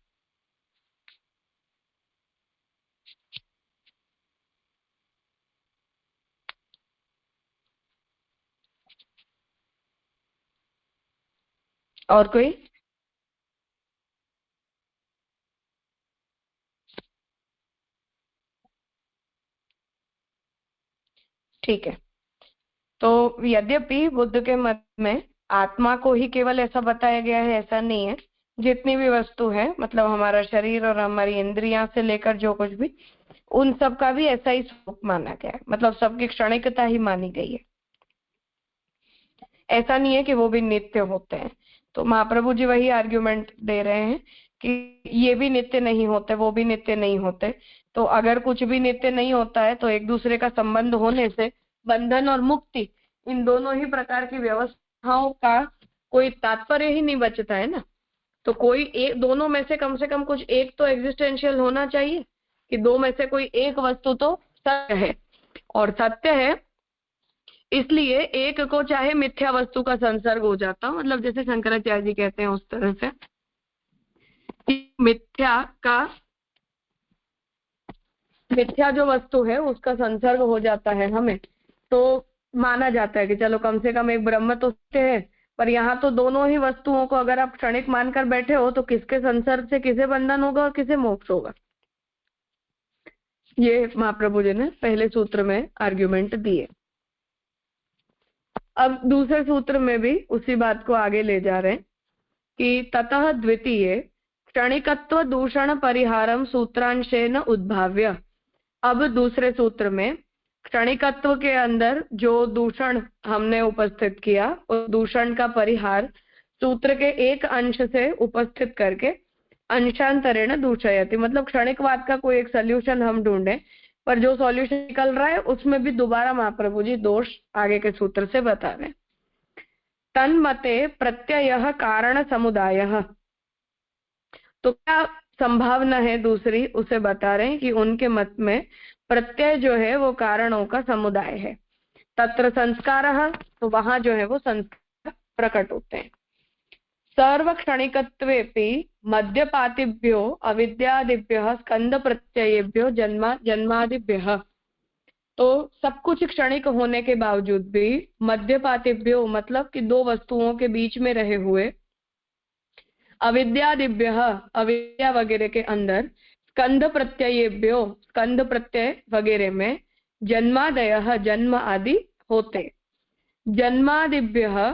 और कोई? ठीक है। तो यद्यपि बुद्ध के मत में आत्मा को ही केवल ऐसा बताया गया है, ऐसा नहीं है, जितनी भी वस्तु है, मतलब हमारा शरीर और हमारी इंद्रियां से लेकर जो कुछ भी, उन सब का भी ऐसा ही स्वरूप माना गया है, मतलब सबकी क्षणिकता ही मानी गई है। ऐसा नहीं है कि वो भी नित्य होते हैं। तो महाप्रभु जी वही आर्ग्यूमेंट दे रहे हैं कि ये भी नित्य नहीं होते, वो भी नित्य नहीं होते। तो अगर कुछ भी नित्य नहीं होता है तो एक दूसरे का संबंध होने से बंधन और मुक्ति, इन दोनों ही प्रकार की व्यवस्थाओं का कोई तात्पर्य ही नहीं बचता है ना। तो कोई एक, दोनों में से कम कुछ एक तो एग्जिस्टेंशियल होना चाहिए, कि दो में से कोई एक वस्तु तो सत्य है, और सत्य है इसलिए एक को चाहे मिथ्या वस्तु का संसर्ग हो जाता, मतलब जैसे शंकराचार्य जी कहते हैं उस तरह से कि मिथ्या जो वस्तु है उसका संसर्ग हो जाता है हमें, तो माना जाता है कि चलो कम से कम एक ब्रह्म तो सत्य है। पर यहाँ तो दोनों ही वस्तुओं को अगर आप क्षणिक मानकर बैठे हो तो किसके संसर्ग से किसे बंधन होगा और किसे मोक्ष होगा। ये महाप्रभु जी ने पहले सूत्र में आर्ग्यूमेंट दिए। अब दूसरे सूत्र में भी उसी बात को आगे ले जा रहे हैं कि ततः द्वितीय क्षणिकत्व दूषण परिहारम सूत्रांशेन उद्भाव्य। अब दूसरे सूत्र में क्षणिकत्व के अंदर जो दूषण हमने उपस्थित किया, उस दूषण का परिहार सूत्र के एक अंश से उपस्थित करके अंशांतरेण दूषयति, मतलब क्षणिकवाद का कोई एक सोल्यूशन हम ढूंढें, पर जो सॉल्यूशन निकल रहा है उसमें भी दोबारा महाप्रभु जी दोष आगे के सूत्र से बता रहे हैं। तन्मते प्रत्यय कारण समुदाय, तो क्या संभावना है दूसरी, उसे बता रहे हैं कि उनके मत में प्रत्यय जो है वो कारणों का समुदाय है। तत्र संस्कारः, तो वहां जो है वो संस्कार प्रकट होते हैं। सर्व क्षणिकत्वेपि मध्यपातिभ्यो अविद्यादिभ्यः स्कंद प्रत्ययेभ्यो जन्मादिभ्यः, तो सब कुछ क्षणिक होने के बावजूद भी मध्यपातिभ्यो मतलब कि दो वस्तुओं के बीच में रहे हुए, अविद्यादिभ्यः अविद्या वगैरह के अंदर, स्कंद प्रत्ययेभ्यो स्कंद प्रत्यय वगैरह में, जन्मादयः जन्म आदि होते। जन्मादिभ्यः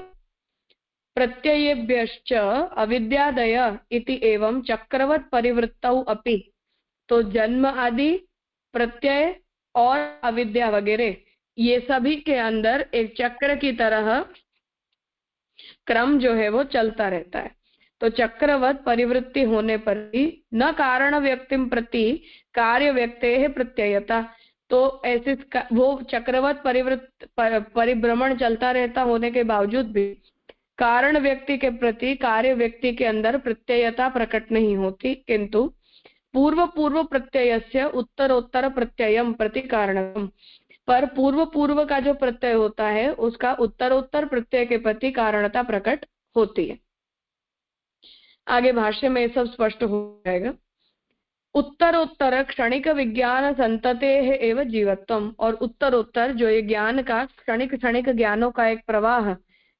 प्रत्ययेभ्यश्च अविद्यादय इति एवं चक्रवत् परिवृत्तौ अपि, तो जन्म आदि प्रत्यय और अविद्या वगैरह ये सभी के अंदर एक चक्र की तरह क्रम जो है वो चलता रहता है। तो चक्रवत् परिवृत्ति होने पर भी न कारण व्यक्तिम प्रति कार्य व्यक्ते प्रत्ययता, तो ऐसे वो चक्रवत् परिभ्रमण चलता रहता होने के बावजूद भी कारण व्यक्ति के प्रति कार्य व्यक्ति के अंदर प्रत्ययता प्रकट नहीं होती, किंतु पूर्व पूर्व प्रत्ययस्य उत्तरोत्तर प्रत्ययम प्रति कारणम, पर पूर्व पूर्व का जो प्रत्यय होता है उसका उत्तरोत्तर प्रत्यय के प्रति कारणता प्रकट होती है। आगे भाष्य में सब स्पष्ट हो जाएगा। उत्तरोत्तर क्षणिक विज्ञान संतते एवं जीवत्वम, और उत्तरोत्तर जो ये ज्ञान का क्षणिक क्षणिक ज्ञानों का एक प्रवाह,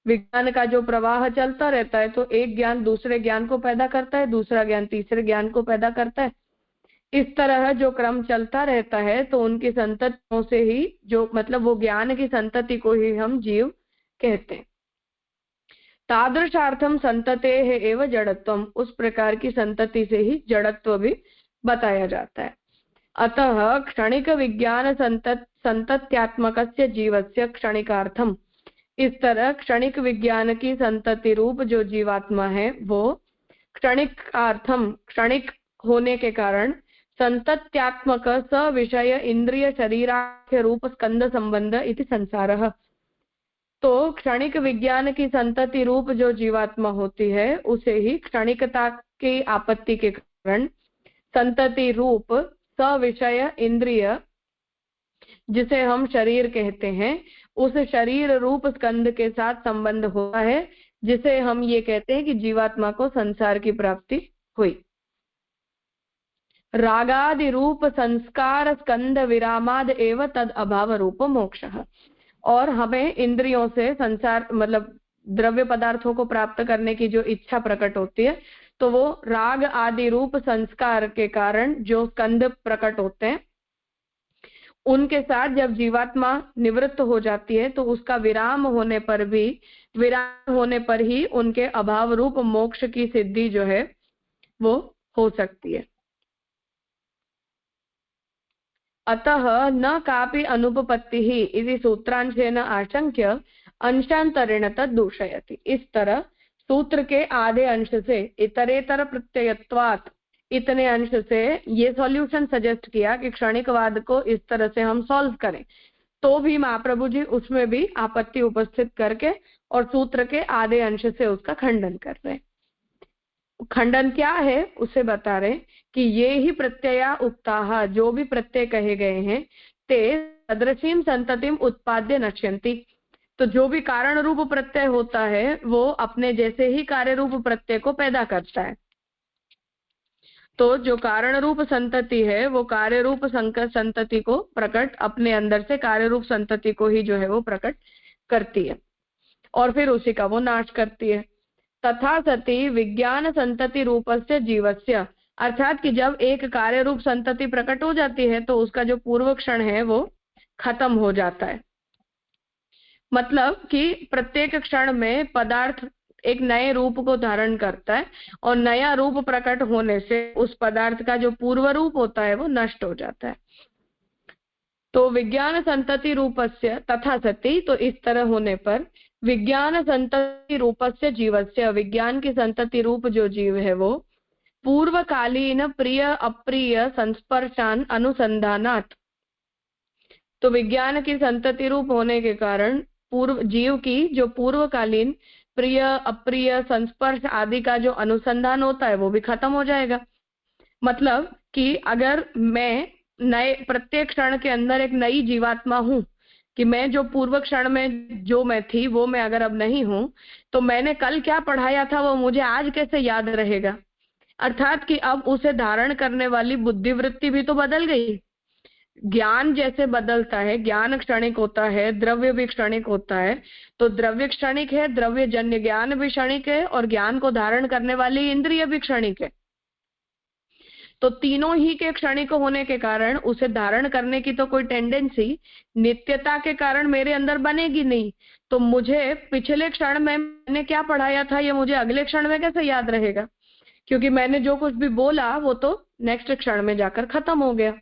विज्ञान का जो प्रवाह चलता रहता है, तो एक ज्ञान दूसरे ज्ञान को पैदा करता है, दूसरा ज्ञान तीसरे ज्ञान को पैदा करता है, इस तरह जो क्रम चलता रहता है, तो उनकी संततियों से ही जो मतलब वो ज्ञान की संतति को ही हम जीव कहते हैं। तादृशार्थम संतते एवं जड़त्वम, उस प्रकार की संतति से ही जड़त्व भी बताया जाता है। अतः क्षणिक विज्ञान संतत्यात्मकस्य जीवस्य क्षणिकार्थम, इस तरह क्षणिक विज्ञान की संतति रूप जो जीवात्मा है वो क्षणिकार्थम क्षणिक होने के कारण संतत्यात्मक स विषय इंद्रिय शरीराख्य रूप स्कंद संबंध इति संसारः, तो क्षणिक विज्ञान की संतति रूप जो जीवात्मा होती है उसे ही क्षणिकता की आपत्ति के कारण संतति रूप स विषय इंद्रिय, जिसे हम शरीर कहते हैं, उस शरीर रूप स्कंद के साथ संबंध होता है, जिसे हम ये कहते हैं कि जीवात्मा को संसार की प्राप्ति हुई। रागादि रूप संस्कार स्कंद विरामाद एव तद अभाव रूप मोक्षः, और हमें इंद्रियों से संसार मतलब द्रव्य पदार्थों को प्राप्त करने की जो इच्छा प्रकट होती है, तो वो राग आदि रूप संस्कार के कारण जो स्कंद प्रकट होते हैं, उनके साथ जब जीवात्मा निवृत्त हो जाती है तो उसका विराम होने पर ही उनके अभाव रूप मोक्ष की सिद्धि जो है वो हो सकती है। अतः न कापि अनुपपत्ति ही इति सूत्रांशेन आशंक्य अंशांतरेण तद दूषयति, इस तरह सूत्र के आधे अंश से इतरेतर प्रत्ययत्वात्, इतने अंश से ये सॉल्यूशन सजेस्ट किया कि क्षणिकवाद को इस तरह से हम सॉल्व करें, तो भी महाप्रभु जी उसमें भी आपत्ति उपस्थित करके और सूत्र के आधे अंश से उसका खंडन कर रहे हैं। खंडन क्या है उसे बता रहे कि ये ही प्रत्यया उक्ताः, जो भी प्रत्यय कहे गए हैं, ते सदृशीम संततिम उत्पाद्य नश्यन्ति, तो जो भी कारण रूप प्रत्यय होता है वो अपने जैसे ही कार्य रूप प्रत्यय को पैदा करता है। तो जो कारण रूप संतति है वो कार्य रूप संतति को प्रकट अपने अंदर से कार्य रूप संतति को ही जो है वो प्रकट करती है और फिर उसी का वो नाश करती है। तथा सति विज्ञान संतति रूपस्य जीवस्य, अर्थात कि जब एक कार्य रूप संतति प्रकट हो जाती है तो उसका जो पूर्व क्षण है वो खत्म हो जाता है। मतलब कि प्रत्येक क्षण में पदार्थ एक नए रूप को धारण करता है और नया रूप प्रकट होने से उस पदार्थ का जो पूर्व रूप होता है वो नष्ट हो जाता है। तो विज्ञान संतति रूपस्य तथा सति, तो इस तरह होने पर विज्ञान संतति रूपस्य जीवस्य, विज्ञान की संतति रूप जो जीव है वो पूर्वकालीन प्रिय अप्रिय संस्पर्शान अनुसंधानात्, तो विज्ञान की संतति रूप होने के कारण पूर्व जीव की जो पूर्वकालीन प्रिय अप्रिय संस्पर्श आदि का जो अनुसंधान होता है वो भी खत्म हो जाएगा। मतलब कि अगर मैं नए प्रत्येक क्षण के अंदर एक नई जीवात्मा हूं, कि मैं जो पूर्व क्षण में जो मैं थी वो मैं अगर अब नहीं हूं, तो मैंने कल क्या पढ़ाया था वो मुझे आज कैसे याद रहेगा। अर्थात कि अब उसे धारण करने वाली बुद्धिवृत्ति भी तो बदल गई। ज्ञान जैसे बदलता है, ज्ञान क्षणिक होता है, द्रव्य भी क्षणिक होता है, तो द्रव्य क्षणिक है, द्रव्य जन्य ज्ञान भी क्षणिक है और ज्ञान को धारण करने वाली इंद्रिय भी क्षणिक है। तो तीनों ही के क्षणिक होने के कारण उसे धारण करने की तो कोई टेंडेंसी नित्यता के कारण मेरे अंदर बनेगी नहीं। तो मुझे पिछले क्षण में मैंने क्या पढ़ाया था ये मुझे अगले क्षण में कैसे याद रहेगा, क्योंकि मैंने जो कुछ भी बोला वो तो नेक्स्ट क्षण में जाकर खत्म हो गया।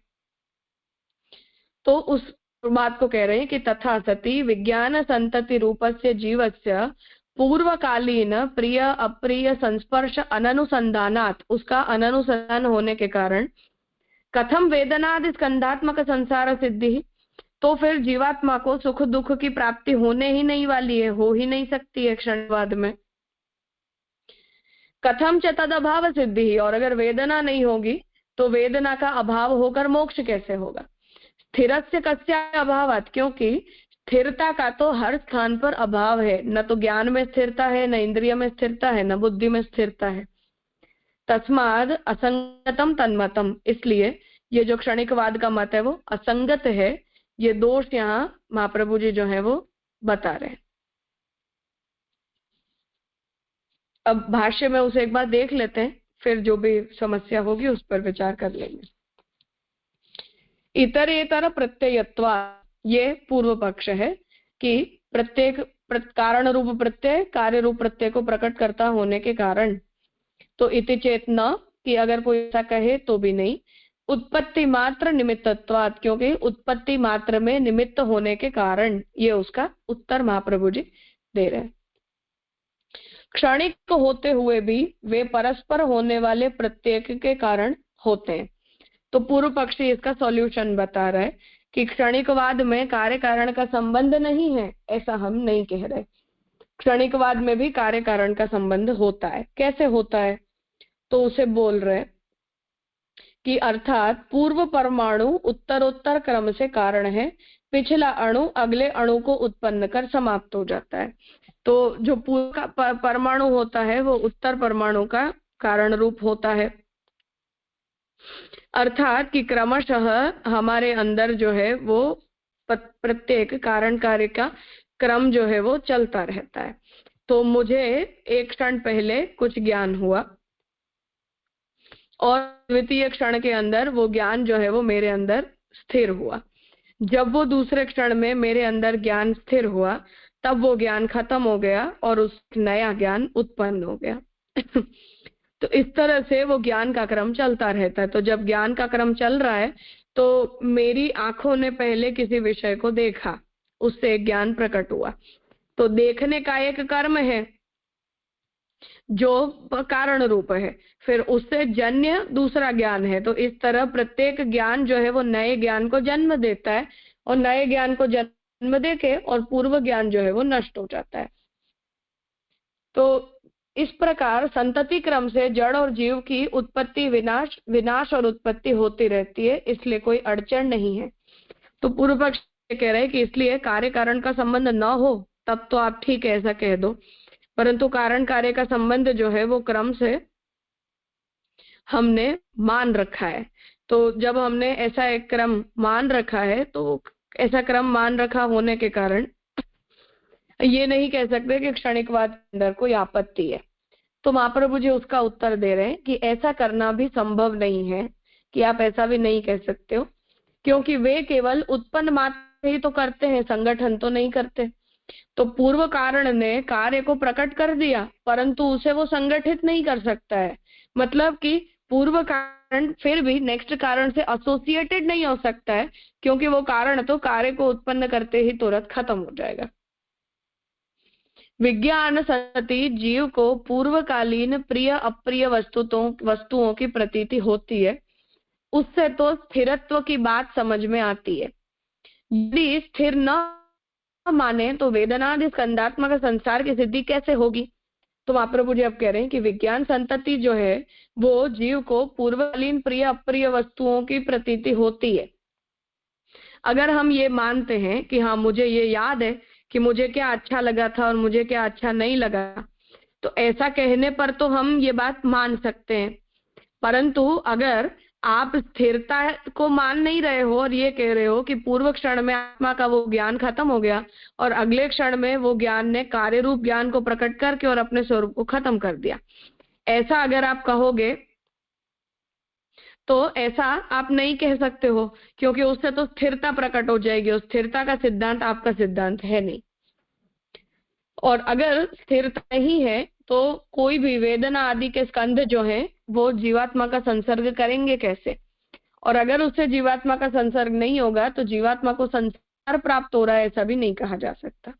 तो उस बात को कह रहे हैं कि तथा सति विज्ञान संतति रूपस्य जीवस्य पूर्वकालीन प्रिय अप्रिय संस्पर्श अननुसंधानात्, उसका अननुसंधान होने के कारण कथम वेदनादि स्कंधात्मक संसार सिद्धि, तो फिर जीवात्मा को सुख दुख की प्राप्ति होने ही नहीं वाली है, हो ही नहीं सकती है क्षणवाद में। कथम च तद अभाव सिद्धि, और अगर वेदना नहीं होगी तो वेदना का अभाव होकर मोक्ष कैसे होगा। स्थिरस्य कस्य अभावात्, क्योंकि स्थिरता का तो हर स्थान पर अभाव है, न तो ज्ञान में स्थिरता है, न इंद्रिय में स्थिरता है, न बुद्धि में स्थिरता है। तस्माद असंगतम तन्मतम, इसलिए ये जो क्षणिकवाद का मत है वो असंगत है। ये दोष यहाँ महाप्रभु जी जो है वो बता रहे हैं। अब भाष्य में उसे एक बार देख लेते हैं, फिर जो भी समस्या होगी उस पर विचार कर लेंगे। इतरेतर प्रत्ययत्वा, ये पूर्व पक्ष है कि प्रत्येक कारण रूप प्रत्यय कार्य रूप प्रत्यय को प्रकट करता होने के कारण, तो इति चेत न, कि अगर कोई ऐसा कहे तो भी नहीं। उत्पत्ति मात्र निमित्तत्वात्, क्योंकि उत्पत्ति मात्र में निमित्त होने के कारण, ये उसका उत्तर महाप्रभु जी दे रहे हैं। क्षणिक होते हुए भी वे परस्पर होने वाले प्रत्येक के कारण होते हैं। तो पूर्व पक्षी इसका सॉल्यूशन बता रहा है कि क्षणिकवाद में कार्य कारण का संबंध नहीं है, ऐसा हम नहीं कह रहे। क्षणिकवाद में भी कार्य कारण का संबंध होता है। कैसे होता है, तो उसे बोल रहे कि अर्थात पूर्व परमाणु उत्तरोत्तर क्रम से कारण है, पिछला अणु अगले अणु को उत्पन्न कर समाप्त हो जाता है। तो जो पूर्व का परमाणु होता है वो उत्तर परमाणु का कारण रूप होता है। अर्थात कि क्रमशः हमारे अंदर जो है वो प्रत्येक कारण कार्य का क्रम जो है वो चलता रहता है। तो मुझे एक क्षण पहले कुछ ज्ञान हुआ और द्वितीय क्षण के अंदर वो ज्ञान जो है वो मेरे अंदर स्थिर हुआ। जब वो दूसरे क्षण में मेरे अंदर ज्ञान स्थिर हुआ तब वो ज्ञान खत्म हो गया और उस नया ज्ञान उत्पन्न हो गया। तो इस तरह से वो ज्ञान का क्रम चलता रहता है। तो जब ज्ञान का क्रम चल रहा है तो मेरी आंखों ने पहले किसी विषय को देखा, उससे एक ज्ञान प्रकट हुआ। तो देखने का एक कर्म है जो कारण रूप है, फिर उससे जन्य दूसरा ज्ञान है। तो इस तरह प्रत्येक ज्ञान जो है वो नए ज्ञान को जन्म देता है और नए ज्ञान को जन्म देके और पूर्व ज्ञान जो है वो नष्ट हो जाता है। तो इस प्रकार संतति क्रम से जड़ और जीव की उत्पत्ति विनाश, विनाश और उत्पत्ति होती रहती है, इसलिए कोई अड़चन नहीं है। तो पूर्व पक्ष कह रहे हैं कि इसलिए कार्य कारण का संबंध न हो तब तो आप ठीक है ऐसा कह दो, परंतु कारण कार्य का संबंध जो है वो क्रम से हमने मान रखा है। तो जब हमने ऐसा एक क्रम मान रखा है तो ऐसा क्रम मान रखा होने के कारण ये नहीं कह सकते कि क्षणिकवाद के अंदर कोई आपत्ति है। तो महाप्रभु जी उसका उत्तर दे रहे हैं कि ऐसा करना भी संभव नहीं है, कि आप ऐसा भी नहीं कह सकते हो, क्योंकि वे केवल उत्पन्न मात्र ही तो करते हैं, संगठन तो नहीं करते। तो पूर्व कारण ने कार्य को प्रकट कर दिया, परंतु उसे वो संगठित नहीं कर सकता है। मतलब कि पूर्व कारण फिर भी नेक्स्ट कारण से एसोसिएटेड नहीं हो सकता है, क्योंकि वो कारण तो कार्य को उत्पन्न करते ही तुरंत खत्म हो जाएगा। विज्ञान सती जीव को पूर्वकालीन प्रिय अप्रिय वस्तुओं की प्रतीति होती है, उससे तो स्थिरत्व की बात समझ में आती है। यदि स्थिर न माने तो वेदनादि स्कंदात्मक संसार की सिद्धि कैसे होगी? तो महाप्रभु जी अब कह रहे हैं कि विज्ञान संतति जो है वो जीव को पूर्वकालीन प्रिय अप्रिय वस्तुओं की प्रतीति होती है। अगर हम ये मानते हैं कि हाँ मुझे ये याद है कि मुझे क्या अच्छा लगा था और मुझे क्या अच्छा नहीं लगा, तो ऐसा कहने पर तो हम ये बात मान सकते हैं। परंतु अगर आप स्थिरता को मान नहीं रहे हो और ये कह रहे हो कि पूर्व क्षण में आत्मा का वो ज्ञान खत्म हो गया और अगले क्षण में वो ज्ञान ने कार्य रूप ज्ञान को प्रकट करके और अपने स्वरूप को खत्म कर दिया, ऐसा अगर आप कहोगे तो ऐसा आप नहीं कह सकते हो, क्योंकि उससे तो स्थिरता प्रकट हो जाएगी और स्थिरता का सिद्धांत आपका सिद्धांत है नहीं। और अगर स्थिरता नहीं है तो कोई भी वेदना आदि के स्कंध जो है वो जीवात्मा का संसर्ग करेंगे कैसे? और अगर उससे जीवात्मा का संसर्ग नहीं होगा तो जीवात्मा को संसार प्राप्त हो रहा है, ऐसा भी नहीं कहा जा सकता।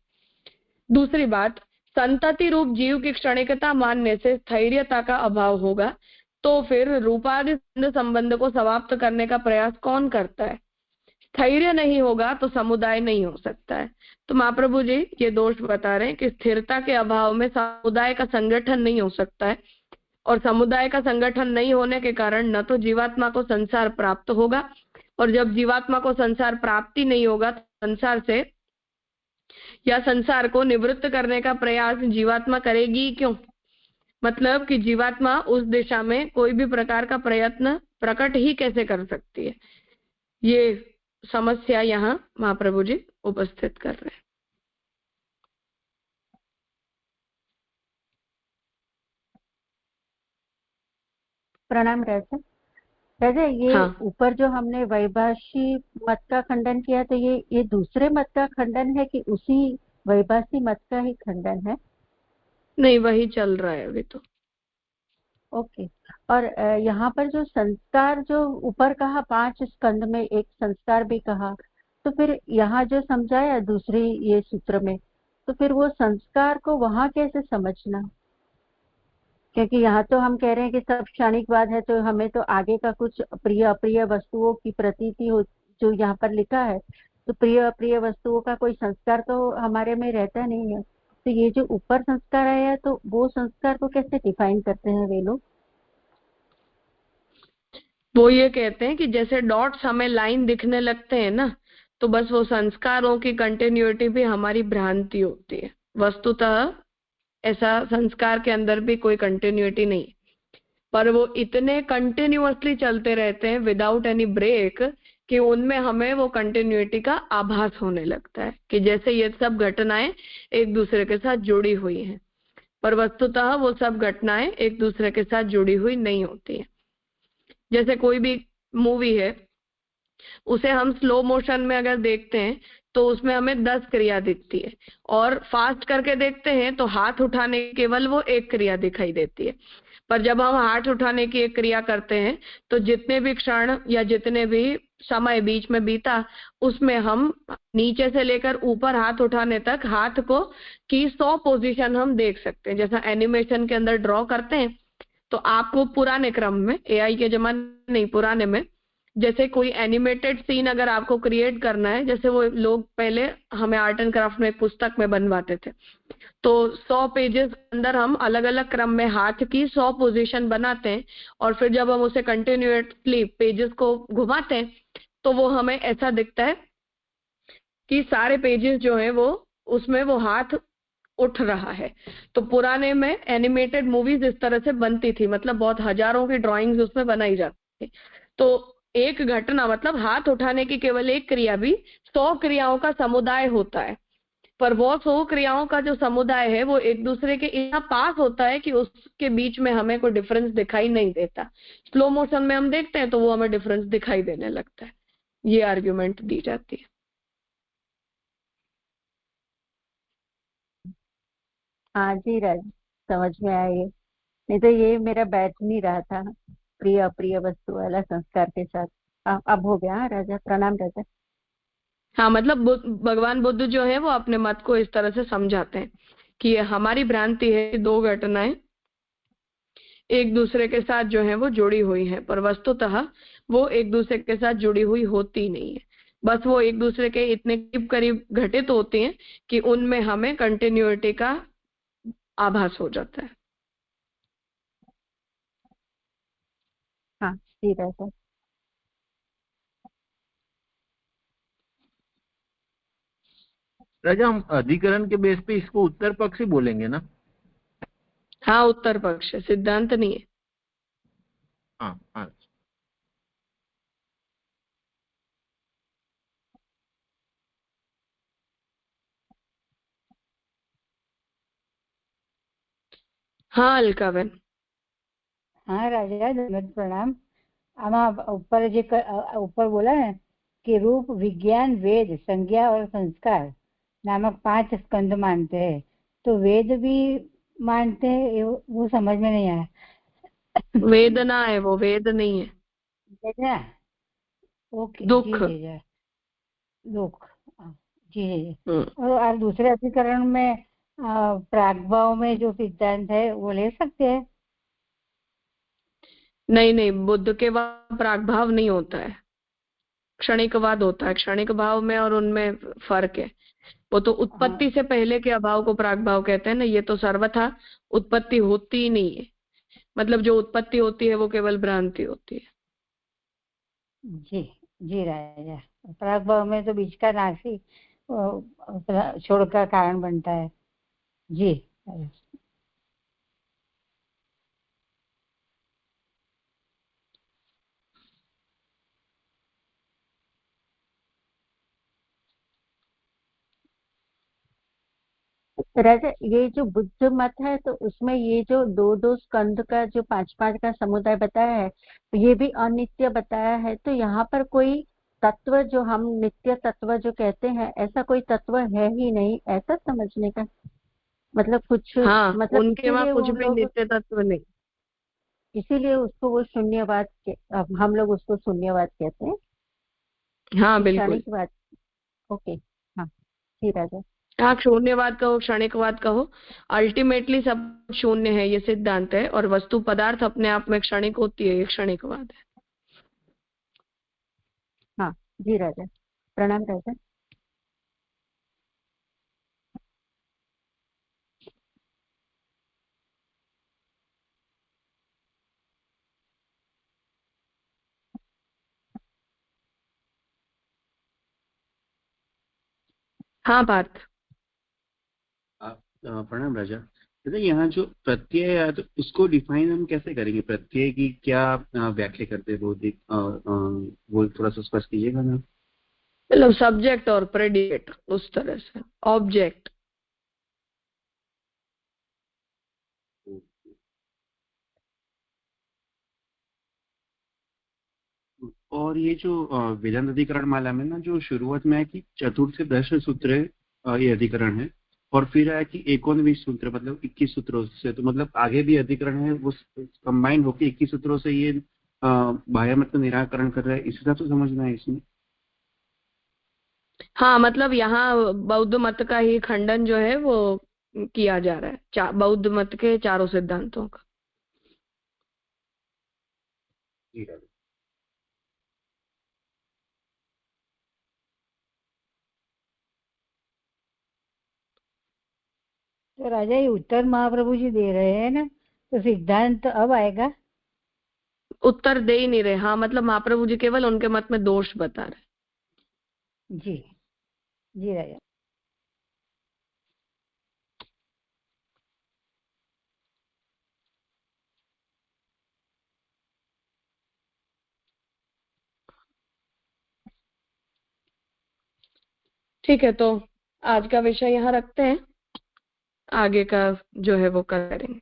दूसरी बात, संतति रूप जीव की क्षणिकता मानने से स्थैर्यता का अभाव होगा, तो फिर रूपादि संबंध को समाप्त करने का प्रयास कौन करता है? स्थैर्य नहीं होगा तो समुदाय नहीं हो सकता है। तो महाप्रभु जी ये दोष बता रहे हैं कि स्थिरता के अभाव में समुदाय का संगठन नहीं हो सकता है, और समुदाय का संगठन नहीं होने के कारण न तो जीवात्मा को संसार प्राप्त होगा, और जब जीवात्मा को संसार प्राप्ति नहीं होगा तो संसार से या संसार को निवृत्त करने का प्रयास जीवात्मा करेगी क्यों? मतलब कि जीवात्मा उस दिशा में कोई भी प्रकार का प्रयत्न प्रकट ही कैसे कर सकती है? ये समस्या यहाँ महाप्रभु जी उपस्थित कर रहे हैं। प्रणाम राजा। राजा ये हाँ, ऊपर जो हमने वैभाषी मत का खंडन किया, तो ये दूसरे मत का खंडन है कि उसी वैभाषी मत का ही खंडन है? नहीं वही चल रहा है अभी तो। ओके। और यहाँ पर जो संस्कार जो ऊपर कहा 5 स्कंद में एक संस्कार भी कहा, तो फिर यहाँ जो समझाया दूसरी ये सूत्र में, तो फिर वो संस्कार को वहाँ कैसे समझना? क्योंकि यहाँ तो हम कह रहे हैं कि सब क्षणिकवाद है, तो हमें तो आगे का कुछ प्रिय अप्रिय वस्तुओं की प्रतीति हो, जो यहाँ पर लिखा है, तो प्रिय अप्रिय वस्तुओं का कोई संस्कार तो हमारे में रहता नहीं है। तो ये जो ऊपर संस्कार आया है, तो वो संस्कार को कैसे डिफाइन करते हैं वे लोग? वो ये कहते हैं कि जैसे डॉट्स हमें लाइन दिखने लगते हैं ना, तो बस वो संस्कारों की कंटिन्यूटी भी हमारी भ्रांति होती है। वस्तुतः ऐसा संस्कार के अंदर भी कोई कंटिन्यूटी नहीं, पर वो इतने कंटिन्यूअसली चलते रहते हैं विदाउट एनी ब्रेक कि उनमें हमें वो कंटिन्यूटी का आभास होने लगता है कि जैसे ये सब घटनाएं एक दूसरे के साथ जुड़ी हुई हैं, पर वस्तुतः वो सब घटनाएं एक दूसरे के साथ जुड़ी हुई नहीं होती है। जैसे कोई भी मूवी है, उसे हम स्लो मोशन में अगर देखते हैं तो उसमें हमें 10 क्रिया दिखती है, और फास्ट करके देखते हैं तो हाथ उठाने की केवल वो एक क्रिया दिखाई देती है। पर जब हम हाथ उठाने की एक क्रिया करते हैं तो जितने भी क्षण या जितने भी समय बीच में बीता, उसमें हम नीचे से लेकर ऊपर हाथ उठाने तक हाथ को की 100 पोजीशन हम देख सकते हैं। जैसा एनिमेशन के अंदर ड्रॉ करते हैं, तो आपको पुराने क्रम में, एआई के जमाने नहीं, पुराने में जैसे कोई एनिमेटेड सीन अगर आपको क्रिएट करना है, जैसे वो लोग पहले हमें आर्ट एंड क्राफ्ट में एक पुस्तक में बनवाते थे, तो 100 पेजेस के अंदर हम अलग अलग क्रम में हाथ की 100 पोजीशन बनाते हैं, और फिर जब हम उसे कंटिन्यूअसली पेजेस को घुमाते हैं तो वो हमें ऐसा दिखता है कि सारे पेजेस जो हैं वो उसमें वो हाथ उठ रहा है। तो पुराने में एनिमेटेड मूवीज इस तरह से बनती थी, मतलब बहुत हजारों की ड्राइंग्स उसमें बनाई जाती थी। तो एक घटना मतलब हाथ उठाने की केवल एक क्रिया भी 100 क्रियाओं का समुदाय होता है, पर वो 100 क्रियाओं का जो समुदाय है वो एक दूसरे के इतना पास होता है कि उसके बीच में हमें कोई डिफरेंस दिखाई नहीं देता। स्लो मोशन में हम देखते हैं तो वो हमें डिफरेंस दिखाई देने लगता है। ये आर्ग्यूमेंट दी जाती है। हाँ जी राजा, समझ में आया ये। नहीं तो ये मेरा बैठ नहीं रहा था, प्रिय अप्रिय वस्तु वाला संस्कार के साथ। अब हो गया। हाँ राजा, प्रणाम राजा। हाँ मतलब भगवान बुद्ध जो है वो अपने मत को इस तरह से समझाते हैं कि ये हमारी भ्रांति है कि दो घटनाएं एक दूसरे के साथ जो है वो जुड़ी हुई हैं, पर वस्तुतः वो एक दूसरे के साथ जुड़ी हुई होती नहीं है। बस वो एक दूसरे के इतने करीब करीब घटित होती हैं कि उनमें हमें कंटिन्यूटी का आभास हो जाता है। हाँ जी राजा। राजा, हम अधिकरण के बेस पे इसको उत्तर पक्ष ही बोलेंगे ना? हाँ उत्तर पक्ष है, सिद्धांत नहीं है। हाँ हाँ। हाँ अलका बहन। हाँ राजा, दंडवत प्रणाम। આમાં ઉપર જે ઉપર बोला है कि रूप विज्ञान वेद संज्ञा और संस्कार नामक 5 स्कंद मानते हैं, तो वेद भी मानते हैं, वो समझ में नहीं आया। वेदना है वो, वेद नहीं है। वेदना, ओके दुख। जी जी। दुख, जी जी। और दूसरे अधिकरण में प्रागभाव में जो सिद्धांत है वो ले सकते हैं? नहीं नहीं, बुद्ध के वहां प्रागभाव नहीं होता है, क्षणिकवाद होता है। क्षणिक भाव में और उनमें फर्क है। वो तो उत्पत्ति से पहले के अभाव को प्रागभाव कहते हैं ना, ये तो सर्वथा उत्पत्ति होती ही नहीं है। मतलब जो उत्पत्ति होती है वो केवल भ्रांति होती है। जी जी राजा। प्रागभाव में तो बीच का नासी छोड़ का कारण बनता है। जी राजा, ये जो बुद्ध मत है तो उसमें ये जो दो दो स्कंद का जो पांच पांच का समुदाय बताया है, तो ये भी अनित्य बताया है। तो यहाँ पर कोई तत्व जो हम नित्य तत्व जो कहते हैं, ऐसा कोई तत्व है ही नहीं, ऐसा समझने का मतलब कुछ, हाँ मतलब उनके वहां इसीलिए कुछ वो भी लोग, नित्य तत्व नहीं। इसीलिए उसको वो शून्यवाद अब हम लोग उसको शून्यवाद कहते हैं हाँ कि बिल्कुल। क्षणिकवाद। ओके। हाँ जी राजा। हाँ शून्यवाद कहो क्षणिकवाद कहो, अल्टीमेटली सब शून्य है, ये सिद्धांत है। और वस्तु पदार्थ अपने आप में क्षणिक होती है, ये क्षणिकवाद है। हाँ जी राजा, प्रणाम राजा। हाँ पार्थ। प्रणाम राजा। राजा, यहाँ जो प्रत्यय है तो उसको डिफाइन हम कैसे करेंगे? प्रत्यय की क्या व्याख्या करते हैं बौद्धिक, वो थोड़ा सा स्पष्ट कीजिएगा ना। मतलब सब्जेक्ट और प्रेडिकेट, उस तरह से ऑब्जेक्ट। और ये जो वेदांत अधिकरण माला में ना जो शुरुआत में है कि चतुर्थ से दश सूत्र ये अधिकरण है, और फिर है कि एकोनविश सूत्र मतलब 21 सूत्रों से, तो मतलब आगे भी अधिकरण है वो कंबाइन होकर 21 सूत्रों से ये बाह्य मत का निराकरण कर रहा है, इस हिसाब से समझना है इसमें। हाँ मतलब यहाँ बौद्ध मत का ही खंडन जो है वो किया जा रहा है, बौद्ध मत के चारों सिद्धांतों का। जी राजा। तो राजा, ये उत्तर महाप्रभु जी दे रहे हैं ना, तो सिद्धांत अब आएगा? उत्तर दे ही नहीं रहे। हाँ मतलब महाप्रभु जी केवल उनके मत में दोष बता रहे। जी जी राजा। ठीक है, तो आज का विषय यहाँ रखते हैं, आगे का जो है वो करेंगे।